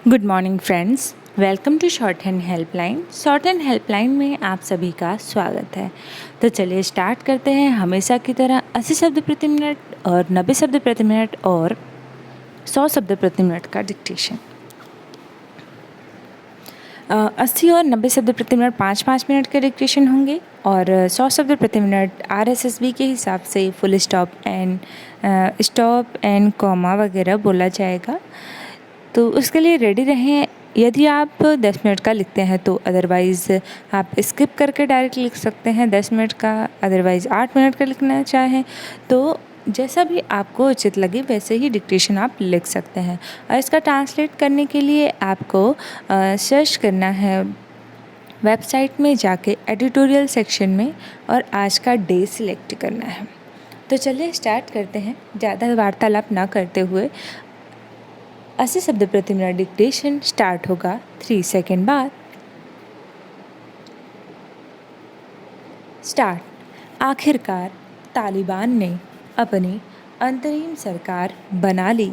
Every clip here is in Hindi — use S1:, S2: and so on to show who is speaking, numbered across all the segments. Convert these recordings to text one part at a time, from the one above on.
S1: Good morning friends, welcome to short hand helpline. Short hand helpline में आप सभी का स्वागत है। तो चलिए स्टार्ट करते हैं। हमेशा की तरह 80 शब्द प्रति मिनट और 90 शब्द प्रति मिनट और 100 शब्द प्रति मिनट का डिक्टेशन। 80 और 90 शब्द प्रति मिनट 5-5 मिनट के डिक्टेशन होंगे और 100 शब्द प्रति मिनट RSSB के हिसाब से फुल स्टॉप एंड कॉमा वगैरह बोला जाएगा। तो उसके लिए रेडी रहें। यदि आप 10 मिनट का लिखते हैं तो अदरवाइज़ आप स्किप करके डायरेक्ट लिख सकते हैं 10 मिनट का। अदरवाइज़ 8 मिनट का लिखना चाहें तो जैसा भी आपको उचित लगे वैसे ही डिक्टेशन आप लिख सकते हैं। और इसका ट्रांसलेट करने के लिए आपको सर्च करना है वेबसाइट में जाके एडिटोरियल सेक्शन में और आज का डे सिलेक्ट करना है। तो चलिए स्टार्ट करते हैं ज़्यादा वार्तालाप ना करते हुए। 80 शब्द प्रति मिनट डिक्टेशन स्टार्ट होगा 3 सेकेंड बाद। स्टार्ट। आखिरकार तालिबान ने अपनी अंतरिम सरकार बना ली,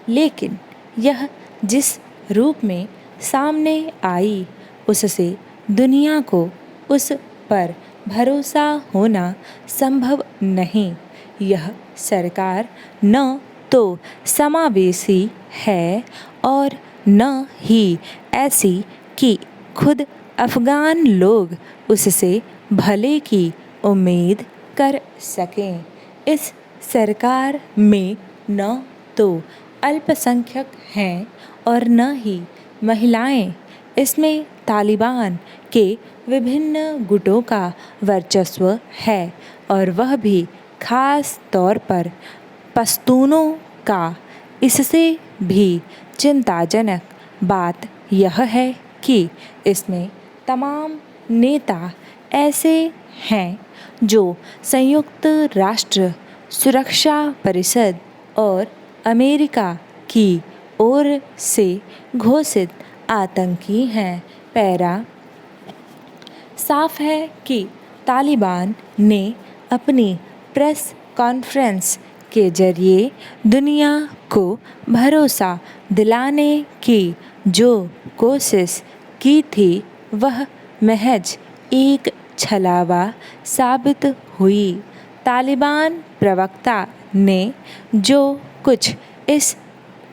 S1: लेकिन यह जिस रूप में सामने आई उससे दुनिया को उस पर भरोसा होना संभव नहीं। यह सरकार न तो समावेशी है और न ही ऐसी कि खुद अफ़गान लोग उससे भले की उम्मीद कर सकें। इस सरकार में न तो अल्पसंख्यक हैं और न ही महिलाएं। इसमें तालिबान के विभिन्न गुटों का वर्चस्व है और वह भी खास तौर पर पश्तूनों का। इससे भी चिंताजनक बात यह है कि इसमें तमाम नेता ऐसे हैं जो संयुक्त राष्ट्र सुरक्षा परिषद और अमेरिका की ओर से घोषित आतंकी हैं। पैरा। साफ है कि तालिबान ने अपनी प्रेस कॉन्फ्रेंस के जरिए दुनिया को भरोसा दिलाने की जो कोशिश की थी वह महज एक छलावा साबित हुई। तालिबान प्रवक्ता ने जो कुछ इस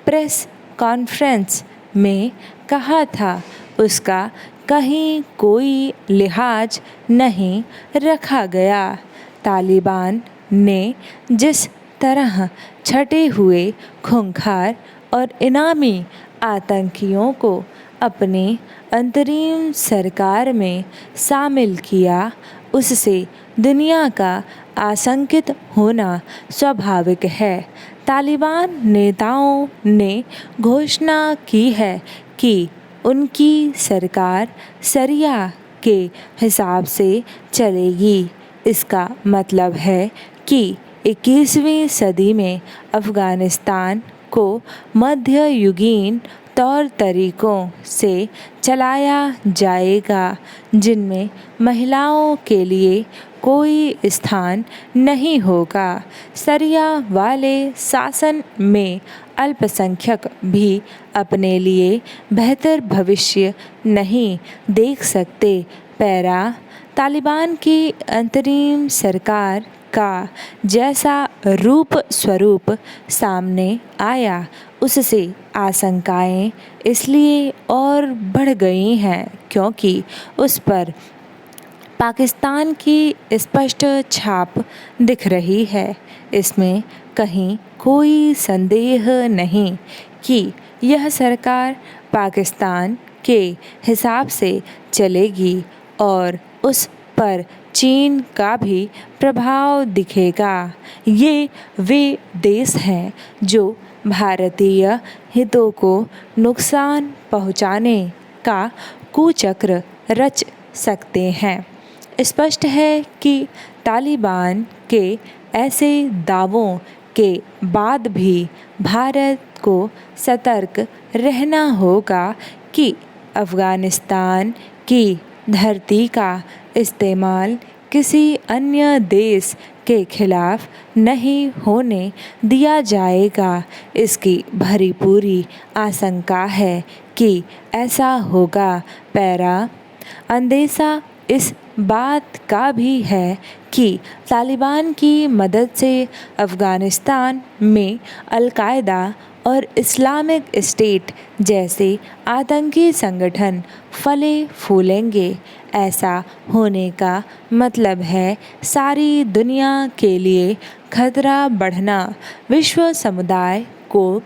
S1: प्रेस कॉन्फ्रेंस में कहा था उसका कहीं कोई लिहाज नहीं रखा गया। तालिबान ने जिस तरह छटे हुए खूंखार और इनामी आतंकियों को अपनी अंतरिम सरकार में शामिल किया उससे दुनिया का आशंकित होना स्वाभाविक है। तालिबान नेताओं ने घोषणा की है कि उनकी सरकार शरिया के हिसाब से चलेगी। इसका मतलब है कि 21वीं सदी में अफ़गानिस्तान को मध्ययुगीन तौर तरीक़ों से चलाया जाएगा जिनमें महिलाओं के लिए कोई स्थान नहीं होगा। शरिया वाले शासन में अल्पसंख्यक भी अपने लिए बेहतर भविष्य नहीं देख सकते। पैरा। तालिबान की अंतरिम सरकार का जैसा रूप स्वरूप सामने आया उससे आशंकाएं इसलिए और बढ़ गई हैं क्योंकि उस पर पाकिस्तान की स्पष्ट छाप दिख रही है। इसमें कहीं कोई संदेह नहीं कि यह सरकार पाकिस्तान के हिसाब से चलेगी और उस पर चीन का भी प्रभाव दिखेगा। ये वे देश हैं जो भारतीय हितों को नुकसान पहुंचाने का कुचक्र रच सकते हैं। स्पष्ट है कि तालिबान के ऐसे दावों के बाद भी भारत को सतर्क रहना होगा कि अफ़गानिस्तान की धरती का इस्तेमाल किसी अन्य देश के खिलाफ नहीं होने दिया जाएगा। इसकी भरी पूरी आशंका है कि ऐसा होगा। पैरा अंदेशा इस बात का भी है कि तालिबान की मदद से अफ़गानिस्तान में अल-कायदा और इस्लामिक स्टेट जैसे आतंकी संगठन फले फूलेंगे। ऐसा होने का मतलब है सारी दुनिया के लिए खतरा बढ़ना। विश्व समुदाय को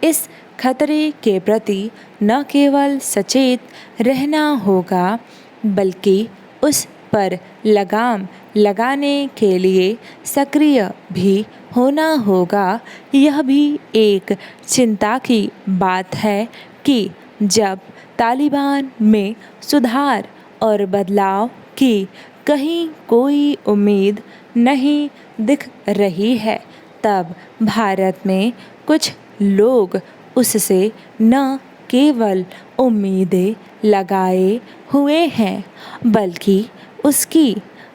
S1: इस खतरे के प्रति न केवल सचेत रहना होगा बल्कि उस पर लगाम लगाने के लिए सक्रिय भी होना होगा। यह भी एक चिंता की बात है कि जब तालिबान में सुधार और बदलाव की कहीं कोई उम्मीद नहीं दिख रही है, तब भारत में कुछ लोग उससे न केवल उम्मीदें लगाए हुए हैं बल्कि उसकी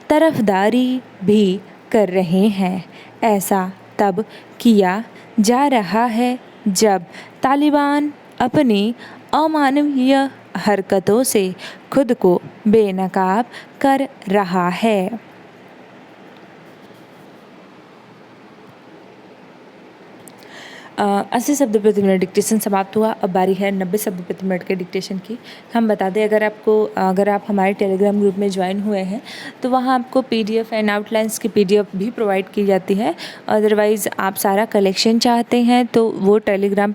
S1: तरफदारी भी कर रहे हैं। ऐसा तब किया जा रहा है जब तालिबान अपनी अमानवीय हरकतों से खुद को बेनकाब कर रहा है। 80 शब्द प्रति मिनट डिक्टेशन समाप्त हुआ। अब बारी है 90 शब्द प्रति मिनट के डिक्टेशन की। हम बता दें, अगर आप हमारे टेलीग्राम ग्रुप में ज्वाइन हुए हैं तो वहाँ आपको PDF एंड आउटलाइंस की PDF भी प्रोवाइड की जाती है। अदरवाइज़ आप सारा कलेक्शन चाहते हैं तो वो इंस्टाग्राम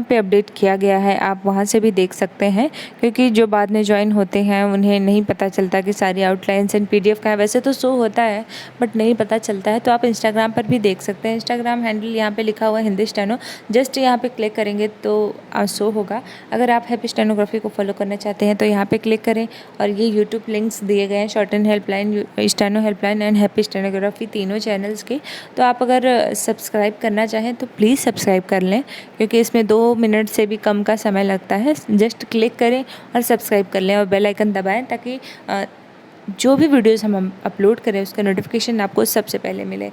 S1: पे अपडेट किया गया है, आप वहाँ से भी देख सकते हैं। क्योंकि जो बाद में ज्वाइन होते हैं उन्हें नहीं पता चलता कि सारी आउटलाइंस एंड PDF का है। वैसे तो शो होता है बट नहीं पता चलता है, तो आप इंस्टाग्राम पर भी देख सकते हैं। इंस्टाग्राम हैंडल यहाँ पे लिखा हुआ है हिंदी स्टेनो, जस्ट यहाँ पे क्लिक करेंगे तो शो होगा। अगर आप हैप्पी स्टेनोग्राफी को फॉलो करना चाहते हैं तो यहाँ पे क्लिक करें। और ये यूट्यूब लिंक्स दिए गए हैं, shorten helpline, steno helpline and happy stenography, तीनों चैनल्स के। तो आप अगर सब्सक्राइब करना चाहें तो प्लीज़ सब्सक्राइब कर लें, क्योंकि इसमें 2 मिनट से भी कम का समय लगता है। जस्ट क्लिक करें और सब्सक्राइब कर लें और बेल आइकन दबाएं ताकि जो भी वीडियोज़ हम अपलोड करें उसका नोटिफिकेशन आपको सबसे पहले मिले।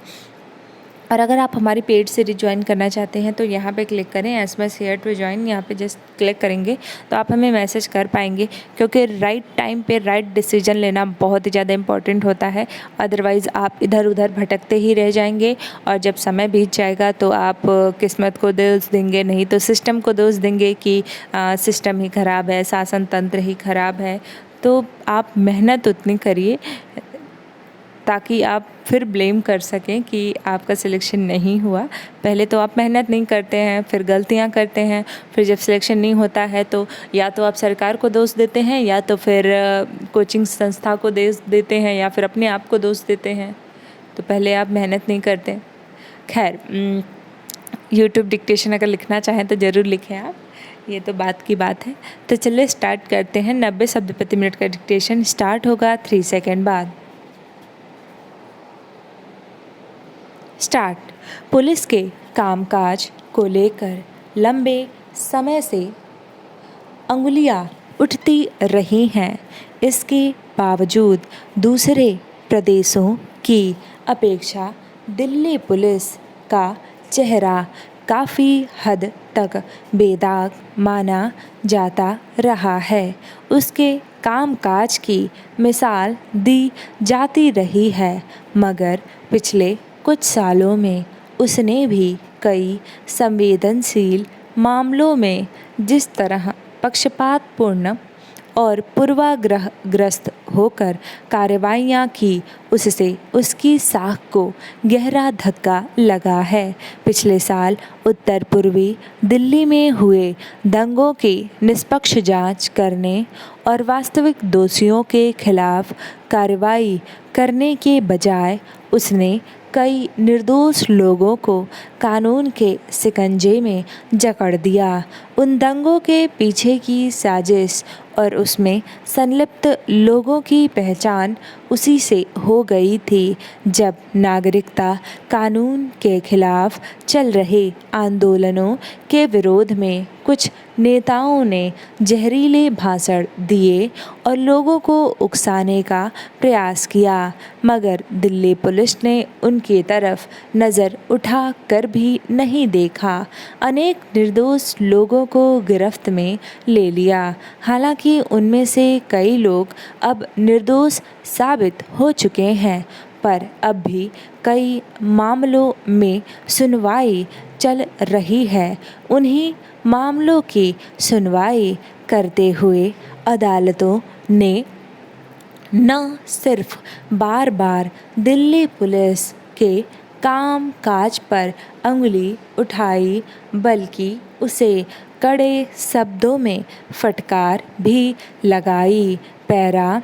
S1: और अगर आप हमारी पेज से रिज्वाइन करना चाहते हैं तो यहाँ पे क्लिक करें, SMS हेयर टू ज्वाइन, यहाँ पे जस्ट क्लिक करेंगे तो आप हमें मैसेज कर पाएंगे। क्योंकि राइट टाइम पे राइट डिसीजन लेना बहुत ही ज़्यादा इंपॉर्टेंट होता है। अदरवाइज़ आप इधर उधर भटकते ही रह जाएंगे और जब समय बीत जाएगा तो आप किस्मत को दोष देंगे, नहीं तो सिस्टम को दोष देंगे कि सिस्टम ही ख़राब है, शासन तंत्र ही ख़राब है। तो आप मेहनत उतनी करिए ताकि आप फिर ब्लेम कर सकें कि आपका सिलेक्शन नहीं हुआ। पहले तो आप मेहनत नहीं करते हैं, फिर गलतियां करते हैं, फिर जब सिलेक्शन नहीं होता है तो या तो आप सरकार को दोष देते हैं या तो फिर कोचिंग संस्था को दोष देते हैं या फिर अपने आप को दोष देते हैं। तो पहले आप मेहनत नहीं करते। खैर, यूट्यूब डिक्टेशन अगर लिखना चाहें तो ज़रूर लिखें आप, ये तो बात की बात है। तो चलिए स्टार्ट करते हैं। 90 शब्द प्रति मिनट का डिक्टेशन स्टार्ट होगा 3 सेकेंड बाद। स्टार्ट। पुलिस के कामकाज को लेकर लंबे समय से अंगुलियां उठती रही हैं। इसके बावजूद दूसरे प्रदेशों की अपेक्षा दिल्ली पुलिस का चेहरा काफ़ी हद तक बेदाग माना जाता रहा है। उसके कामकाज की मिसाल दी जाती रही है, मगर पिछले कुछ सालों में उसने भी कई संवेदनशील मामलों में जिस तरह पक्षपातपूर्ण और पूर्वाग्रहग्रस्त होकर कार्रवाइयाँ की, उससे उसकी साख को गहरा धक्का लगा है। पिछले साल उत्तर पूर्वी दिल्ली में हुए दंगों की निष्पक्ष जांच करने और वास्तविक दोषियों के खिलाफ कार्रवाई करने के बजाय उसने कई निर्दोष लोगों को कानून के शिकंजे में जकड़ दिया। उन दंगों के पीछे की साजिश और उसमें संलिप्त लोगों की पहचान उसी से हो गई थी जब नागरिकता कानून के खिलाफ चल रहे आंदोलनों के विरोध में कुछ नेताओं ने जहरीले भाषण दिए और लोगों को उकसाने का प्रयास किया, मगर दिल्ली पुलिस ने उनकी तरफ नज़र उठा कर भी नहीं देखा। अनेक निर्दोष लोगों को गिरफ्त में ले लिया। हालांकि उनमें से कई लोग अब निर्दोष साबित हो चुके हैं, पर अब भी कई मामलों में सुनवाई चल रही है। उन्हीं मामलों की सुनवाई करते हुए अदालतों ने न सिर्फ बार बार दिल्ली पुलिस के काम काज पर अंगुली उठाई, बल्कि उसे कड़े शब्दों में फटकार भी लगाई। पैरा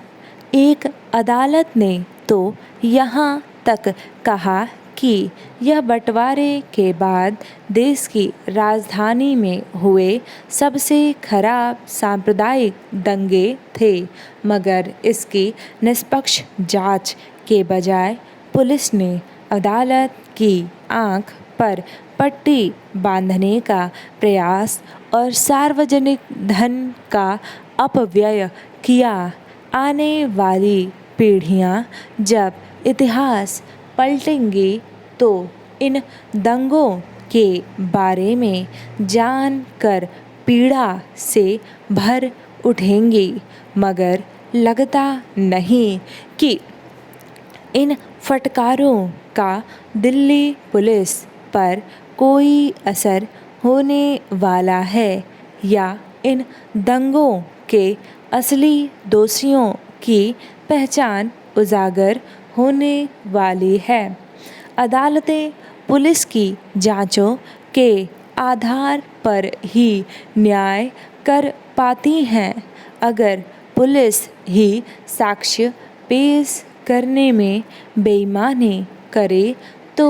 S1: एक अदालत ने तो यहाँ तक कहा कि यह बंटवारे के बाद देश की राजधानी में हुए सबसे खराब सांप्रदायिक दंगे थे, मगर इसकी निष्पक्ष जांच के बजाय पुलिस ने अदालत की आंख पर पट्टी बांधने का प्रयास और सार्वजनिक धन का अपव्यय किया। आने वाली पीढ़ियां जब इतिहास पलटेंगी तो इन दंगों के बारे में जानकर पीड़ा से भर उठेंगी, मगर लगता नहीं कि इन फटकारों का दिल्ली पुलिस पर कोई असर होने वाला है या इन दंगों के असली दोषियों की पहचान उजागर होने वाली है। अदालतें पुलिस की जांचों के आधार पर ही न्याय कर पाती हैं। अगर पुलिस ही साक्ष्य पेश करने में बेईमानी करे तो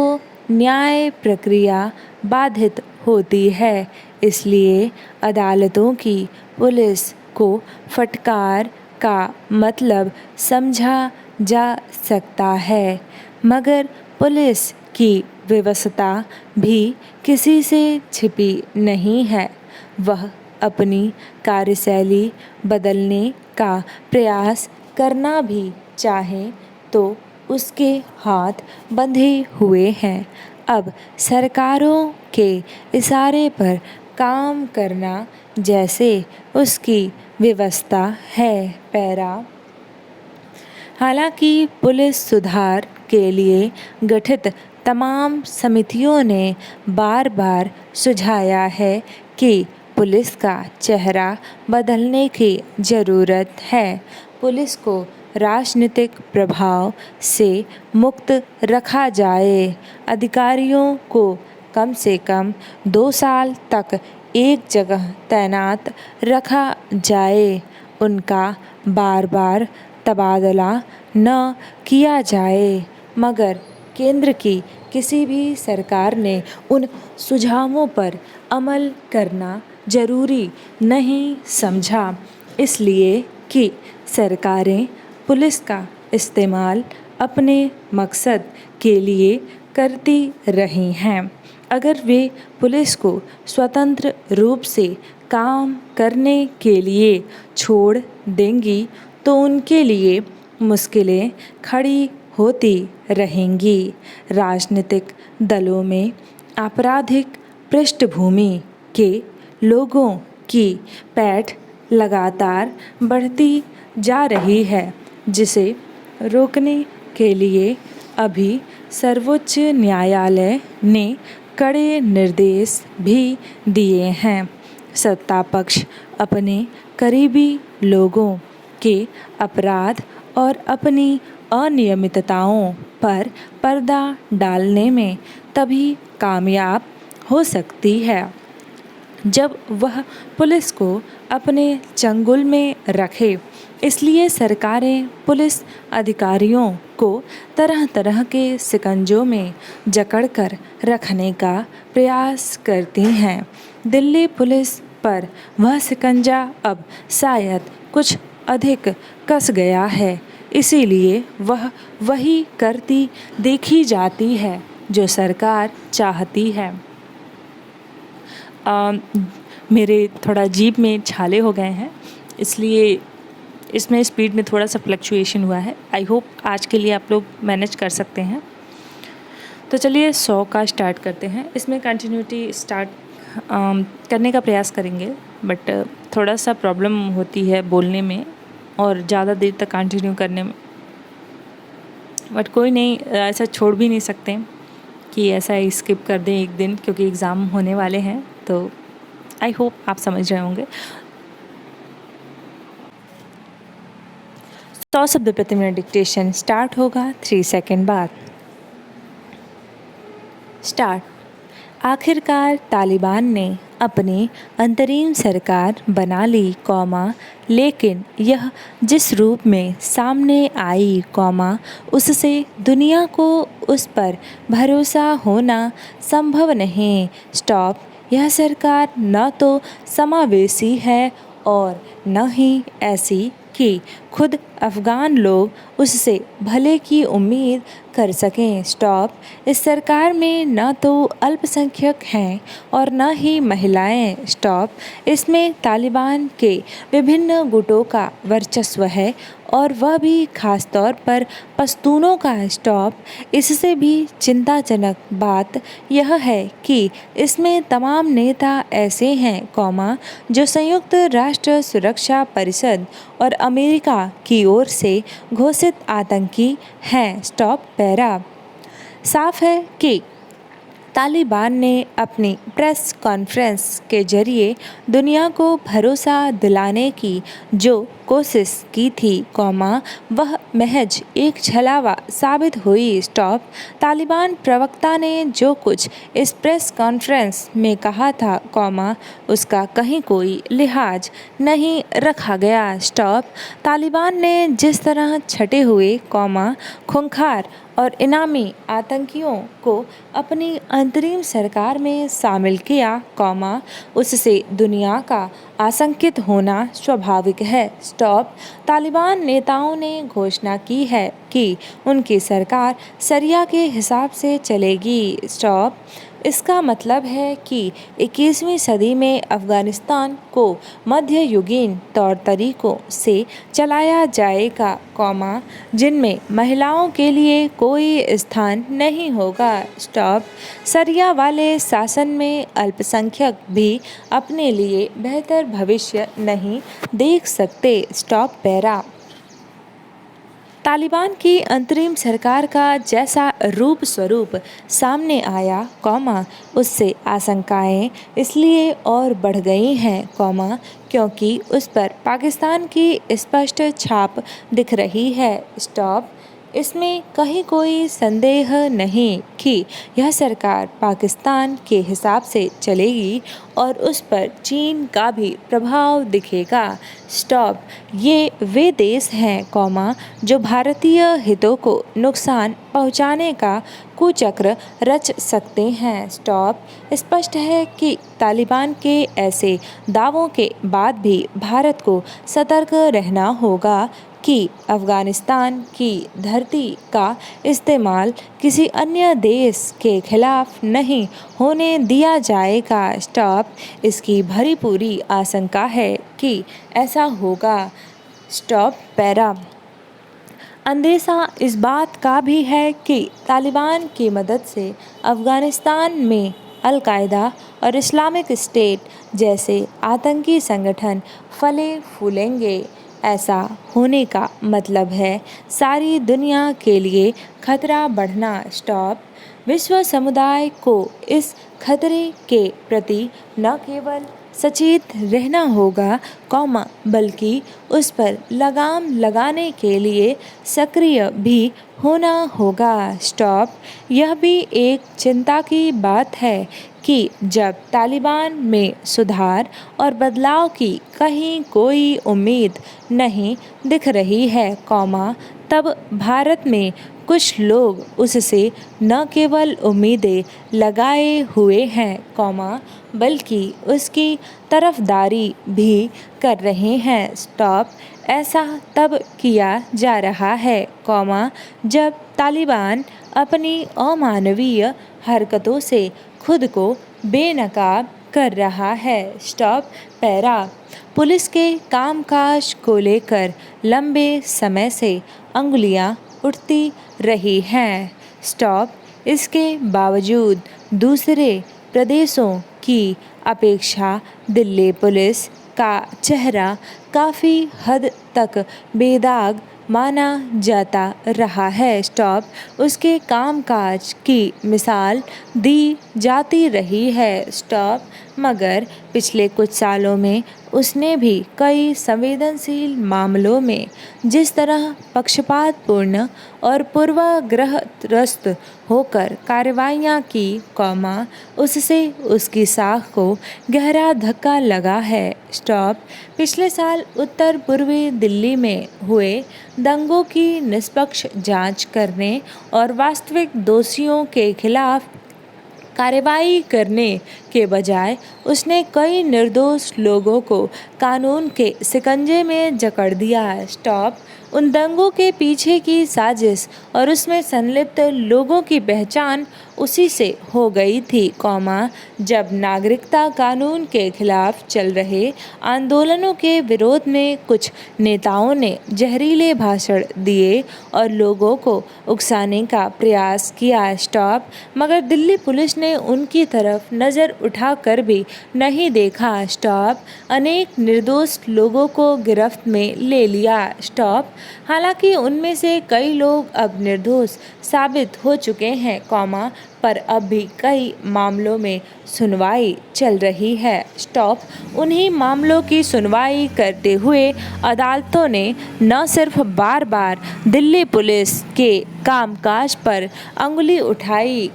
S1: न्याय प्रक्रिया बाधित होती है। इसलिए अदालतों की पुलिस को फटकार का मतलब समझा जा सकता है, मगर पुलिस की व्यवस्था भी किसी से छिपी नहीं है। वह अपनी कार्यशैली बदलने का प्रयास करना भी चाहे तो उसके हाथ बंधे हुए हैं। अब सरकारों के इशारे पर काम करना जैसे उसकी व्यवस्था है। पैरा हालांकि पुलिस सुधार के लिए गठित तमाम समितियों ने बार बार सुझाया है कि पुलिस का चेहरा बदलने की ज़रूरत है। पुलिस को राजनीतिक प्रभाव से मुक्त रखा जाए। अधिकारियों को कम से कम 2 साल तक एक जगह तैनात रखा जाए। उनका बार बार तबादला न किया जाए, मगर केंद्र की किसी भी सरकार ने उन सुझावों पर अमल करना जरूरी नहीं समझा, इसलिए कि सरकारें पुलिस का इस्तेमाल अपने मकसद के लिए करती रही हैं। अगर वे पुलिस को स्वतंत्र रूप से काम करने के लिए छोड़ देंगी तो उनके लिए मुश्किलें खड़ी होती रहेंगी। राजनीतिक दलों में आपराधिक पृष्ठभूमि के लोगों की पैठ लगातार बढ़ती जा रही है, जिसे रोकने के लिए अभी सर्वोच्च न्यायालय ने कड़े निर्देश भी दिए हैं। सत्ता पक्ष अपने करीबी लोगों के अपराध और अपनी अनियमितताओं पर पर्दा डालने में तभी कामयाब हो सकती है जब वह पुलिस को अपने चंगुल में रखे। इसलिए सरकारें पुलिस अधिकारियों को तरह तरह के शिकंजों में जकड़कर रखने का प्रयास करती हैं। दिल्ली पुलिस पर वह शिकंजा अब शायद कुछ अधिक कस गया है, इसीलिए वह वही करती देखी जाती है जो सरकार चाहती है। मेरे थोड़ा जीभ में छाले हो गए हैं, इसलिए इसमें स्पीड में थोड़ा सा फ्लक्चुएशन हुआ है। आई होप आज के लिए आप लोग मैनेज कर सकते हैं। तो चलिए 100 का स्टार्ट करते हैं। इसमें कंटिन्यूटी स्टार्ट करने का प्रयास करेंगे, बट थोड़ा सा प्रॉब्लम होती है बोलने में और ज़्यादा देर तक कंटिन्यू करने में, बट कोई नहीं, ऐसा छोड़ भी नहीं सकते कि ऐसा ही स्किप कर दें एक दिन, क्योंकि एग्ज़ाम होने वाले हैं। तो आई होप आप समझ रहे होंगे। 100 शब्द प्रति मिनट डिक्टेशन स्टार्ट होगा 3 सेकेंड बाद। स्टार्ट। आखिरकार तालिबान ने अपनी अंतरिम सरकार बना ली, लेकिन यह जिस रूप में सामने आई, उससे दुनिया को उस पर भरोसा होना संभव नहीं। स्टॉप। यह सरकार न तो समावेशी है और न ही ऐसी कि खुद अफ़गान लोग उससे भले की उम्मीद कर सकें। स्टॉप। इस सरकार में न तो अल्पसंख्यक हैं और न ही महिलाएं। स्टॉप। इसमें तालिबान के विभिन्न गुटों का वर्चस्व है और वह भी खास तौर पर पश्तूनों का। स्टॉप। इससे भी चिंताजनक बात यह है कि इसमें तमाम नेता ऐसे हैं, जो संयुक्त राष्ट्र सुरक्षा परिषद और अमेरिका की ओर से घोषित आतंकी हैं। Stop para. साफ है कि तालिबान ने अपनी प्रेस कॉन्फ्रेंस के जरिए दुनिया को भरोसा दिलाने की जो कोशिश की थी, वह महज एक छलावा साबित हुई। स्टॉप। तालिबान प्रवक्ता ने जो कुछ इस प्रेस कॉन्फ्रेंस में कहा था, उसका कहीं कोई लिहाज नहीं रखा गया। स्टॉप। तालिबान ने जिस तरह छटे हुए, खूंखार और इनामी आतंकियों को अपनी अंतरिम सरकार में शामिल किया, उससे दुनिया का आशंकित होना स्वाभाविक है। स्टॉप। तालिबान नेताओं ने घोषणा की है कि उनकी सरकार शरिया के हिसाब से चलेगी। स्टॉप। इसका मतलब है कि 21वीं सदी में अफ़गानिस्तान को मध्ययुगीन तौर तरीकों से चलाया जाएगा, जिनमें महिलाओं के लिए कोई स्थान नहीं होगा। स्टॉप। शरिया वाले शासन में अल्पसंख्यक भी अपने लिए बेहतर भविष्य नहीं देख सकते। Stop para. तालिबान की अंतरिम सरकार का जैसा रूप स्वरूप सामने आया, उससे आशंकाएं इसलिए और बढ़ गई हैं, क्योंकि उस पर पाकिस्तान की स्पष्ट छाप दिख रही है। स्टॉप। इसमें कहीं कोई संदेह नहीं कि यह सरकार पाकिस्तान के हिसाब से चलेगी और उस पर चीन का भी प्रभाव दिखेगा। स्टॉप। ये वे देश हैं, जो भारतीय हितों को नुकसान पहुंचाने का कुचक्र रच सकते हैं। स्टॉप। स्पष्ट है कि तालिबान के ऐसे दावों के बाद भी भारत को सतर्क रहना होगा कि अफ़गानिस्तान की धरती का इस्तेमाल किसी अन्य देश के खिलाफ नहीं होने दिया जाएगा। स्टॉप। इसकी भरी पूरी आशंका है कि ऐसा होगा। Stop para. अंदेशा इस बात का भी है कि तालिबान की मदद से अफ़गानिस्तान में अल-कायदा और इस्लामिक स्टेट जैसे आतंकी संगठन फले फूलेंगे। ऐसा होने का मतलब है सारी दुनिया के लिए खतरा बढ़ना। स्टॉप। विश्व समुदाय को इस खतरे के प्रति न केवल सचेत रहना होगा, बल्कि उस पर लगाम लगाने के लिए सक्रिय भी होना होगा। स्टॉप। यह भी एक चिंता की बात है कि जब तालिबान में सुधार और बदलाव की कहीं कोई उम्मीद नहीं दिख रही है, तब भारत में कुछ लोग उससे न केवल उम्मीदें लगाए हुए हैं, बल्कि उसकी तरफदारी भी कर रहे हैं। स्टॉप। ऐसा तब किया जा रहा है, जब तालिबान अपनी अमानवीय हरकतों से खुद को बेनकाब कर रहा है। Stop para. पुलिस के कामकाज को लेकर लंबे समय से अंगुलियां उठती रही हैं। स्टॉप इसके बावजूद दूसरे प्रदेशों की अपेक्षा दिल्ली पुलिस का चेहरा काफ़ी हद तक बेदाग माना जाता रहा है। स्टॉप उसके कामकाज की मिसाल दी जाती रही है। स्टॉप मगर पिछले कुछ सालों में उसने भी कई संवेदनशील मामलों में जिस तरह पक्षपातपूर्ण और पूर्वाग्रहग्रस्त होकर कार्रवाइयाँ की, उससे उसकी साख को गहरा धक्का लगा है। स्टॉप पिछले साल उत्तर पूर्वी दिल्ली में हुए दंगों की निष्पक्ष जांच करने और वास्तविक दोषियों के खिलाफ कार्रवाई करने के बजाय उसने कई निर्दोष लोगों को कानून के शिकंजे में जकड़ दिया। स्टॉप उन दंगों के पीछे की साजिश और उसमें संलिप्त लोगों की पहचान उसी से हो गई थी, जब नागरिकता कानून के खिलाफ चल रहे आंदोलनों के विरोध में कुछ नेताओं ने जहरीले भाषण दिए और लोगों को उकसाने का प्रयास किया। स्टॉप मगर दिल्ली पुलिस ने उनकी तरफ नज़र उठाकर भी नहीं देखा। स्टॉप अनेक निर्दोष लोगों को गिरफ्त में ले लिया। स्टॉप हालांकि उनमें से कई लोग अब निर्दोष साबित हो चुके हैं, पर अब भी कई मामलों में सुनवाई चल रही है। स्टॉप उन्हीं मामलों की सुनवाई करते हुए अदालतों ने न सिर्फ बार बार दिल्ली पुलिस के कामकाज पर अंगुली उठाई,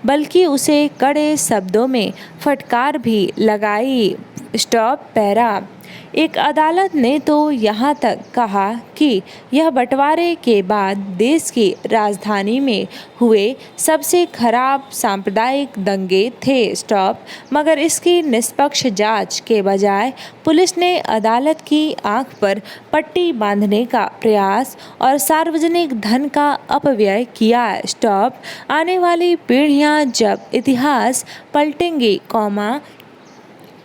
S1: बल्कि उसे कड़े शब्दों में फटकार भी लगाई। Stop para. एक अदालत ने तो यहाँ तक कहा कि यह बंटवारे के बाद देश की राजधानी में हुए सबसे खराब सांप्रदायिक दंगे थे। स्टॉप मगर इसकी निष्पक्ष जांच के बजाय पुलिस ने अदालत की आंख पर पट्टी बांधने का प्रयास और सार्वजनिक धन का अपव्यय किया। स्टॉप आने वाली पीढ़ियां जब इतिहास पलटेंगी,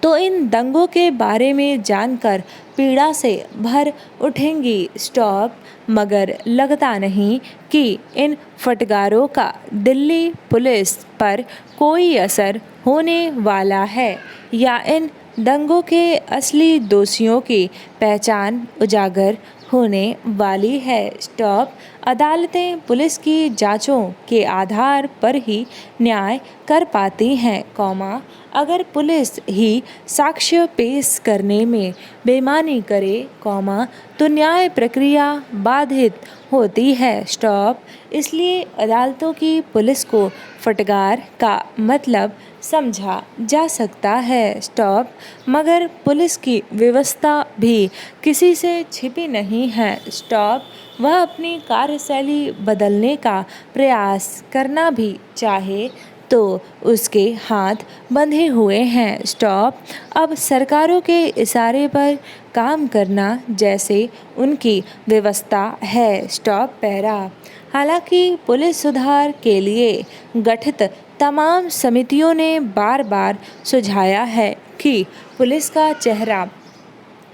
S1: तो इन दंगों के बारे में जानकर पीड़ा से भर उठेंगी। स्टॉप मगर लगता नहीं कि इन फटकारों का दिल्ली पुलिस पर कोई असर होने वाला है या इन दंगों के असली दोषियों की पहचान उजागर होने वाली है। स्टॉप अदालतें पुलिस की जांचों के आधार पर ही न्याय कर पाती हैं, अगर पुलिस ही साक्ष्य पेश करने में बेईमानी करे, तो न्याय प्रक्रिया बाधित होती है। स्टॉप इसलिए अदालतों की पुलिस को फटकार का मतलब समझा जा सकता है। स्टॉप मगर पुलिस की व्यवस्था भी किसी से छिपी नहीं है। स्टॉप वह अपनी कार्यशैली बदलने का प्रयास करना भी चाहे तो उसके हाथ बंधे हुए हैं। स्टॉप अब सरकारों के इशारे पर काम करना जैसे उनकी व्यवस्था है। Stop para. हालांकि पुलिस सुधार के लिए गठित तमाम समितियों ने बार बार सुझाया है कि पुलिस का चेहरा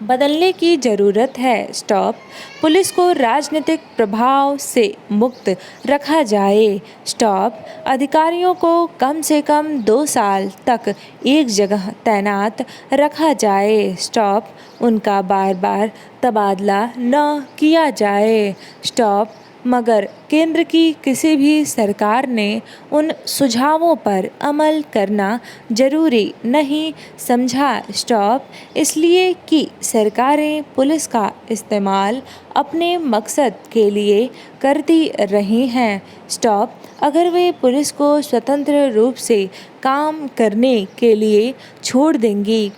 S1: बदलने की ज़रूरत है। स्टॉप पुलिस को राजनीतिक प्रभाव से मुक्त रखा जाए। स्टॉप अधिकारियों को कम से कम 2 साल तक एक जगह तैनात रखा जाए। स्टॉप उनका बार बार तबादला न किया जाए। स्टॉप मगर केंद्र की किसी भी सरकार ने उन सुझावों पर अमल करना जरूरी नहीं समझा। स्टॉप इसलिए कि सरकारें पुलिस का इस्तेमाल अपने मकसद के लिए करती रही हैं। स्टॉप अगर वे पुलिस को स्वतंत्र रूप से काम करने के लिए छोड़ देंगी,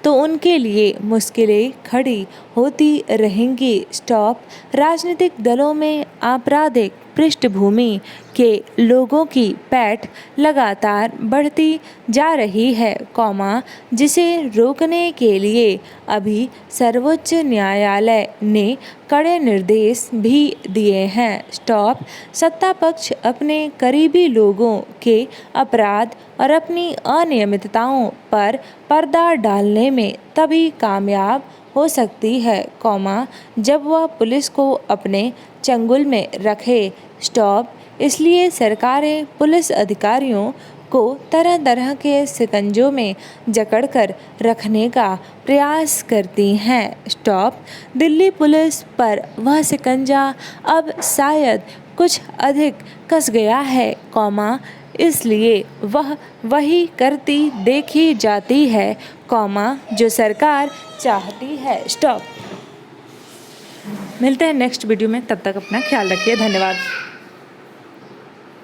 S1: तो उनके लिए मुश्किलें खड़ी होती रहेंगी। स्टॉप राजनीतिक दलों में आपराधिक पृष्ठभूमि के लोगों की पैठ लगातार बढ़ती जा रही है, जिसे रोकने के लिए अभी सर्वोच्च न्यायालय ने कड़े निर्देश भी दिए हैं। स्टॉप सत्ता पक्ष अपने करीबी लोगों के अपराध और अपनी अनियमितताओं पर पर्दा डालने में तभी कामयाब हो सकती है, जब वह पुलिस को अपने चंगुल में रखे। स्टॉप। इसलिए सरकारें पुलिस अधिकारियों को तरह तरह के शिकंजों में जकड़कर रखने का प्रयास करती हैं। स्टॉप। दिल्ली पुलिस पर वह शिकंजा अब शायद कुछ अधिक कस गया है, इसलिए वह वही करती देखी जाती है, जो सरकार चाहती है। स्टॉप। मिलते हैं नेक्स्ट वीडियो में, तब तक अपना ख्याल रखिए। धन्यवाद।